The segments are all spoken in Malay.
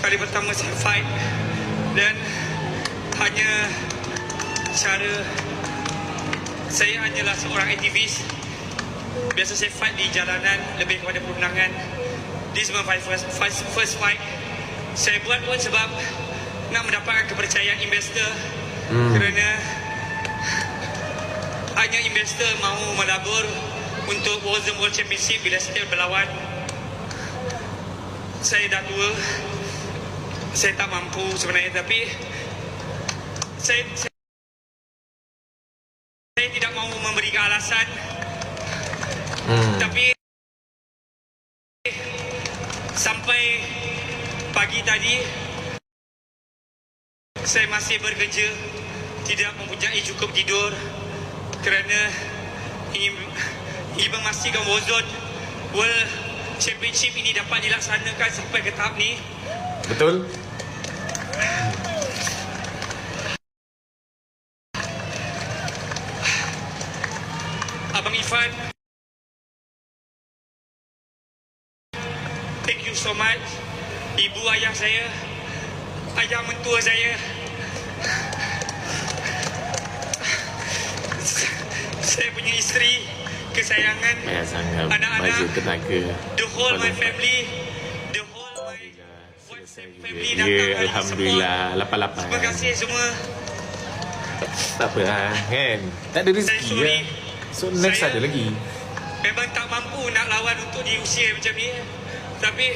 kali pertama saya fight dan hanya cara saya hanyalah seorang aktivis. Biasa saya fight di jalanan lebih kepada perundangan. This is my first fight. Saya buat pun sebab nak mendapatkan kepercayaan investor kerana hanya investor mahu melabur untuk Warzone World Championship bila saya berlawan. Saya dah tua, saya tak mampu sebenarnya, tapi saya tidak mahu memberikan alasan. Tapi sampai pagi tadi saya masih bekerja, tidak mempunyai cukup tidur kerana ingin memastikan Warzone World Championship ini dapat dilaksanakan sampai ke tahap ni. Betul? Abang Irfan, thank you so much. Ibu ayah saya, ayah mentua saya, saya punya isteri kesayangan, Banyak sangat baju anak-anak, tenaga. the whole my family, the whole my family datang Ya, hari Alhamdulillah. support. Lapan-lapan. Terima kasih semua. Tak apa lah kan. Tak ada rezeki Saya sorry. lah. So next Saya- ada lagi. Memang tak mampu nak lawan untuk di usia macam ni. Tapi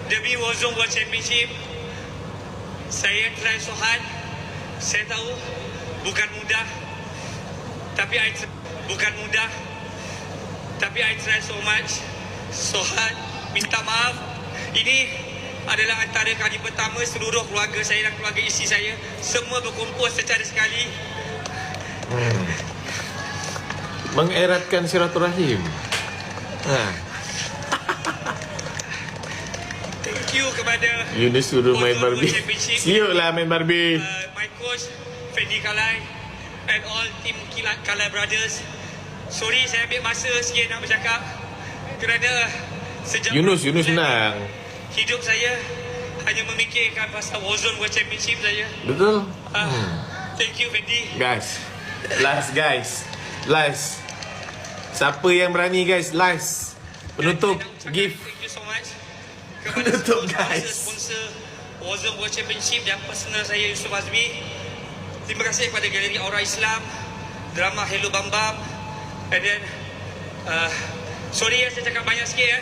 demi Warzone World Championship, saya try so hard. Saya tahu bukan mudah. Tapi bukan mudah. Tapi I try so much, so hard. Minta maaf. Ini adalah antara kali pertama seluruh keluarga saya dan keluarga isteri saya semua berkumpul secara sekali. Mengeratkan silaturahim. Thank you kepada Yunus suruh main Warzone Barbie. World Championship. Siuk lah main Barbie. My coach Fendi Kalai and all team Kalai Brothers. Sorry saya ambil masa sikit nak bercakap kerana sejak Yunus menang. hidup saya hanya memikirkan pasal Warzone World Championship saja. Betul? Thank you Fendi. Guys. Last. Siapa yang berani guys? Last. Penutup. Dan saya nak ucapkan Gift. Thank you so much kepada Penutup, semua guys. sponsor Warzone World Championship dan personal saya Yusuf Azmi. Terima kasih kepada Galeri Aura Islam, drama Hello Bam Bam, and then sorry saya cakap banyak sikit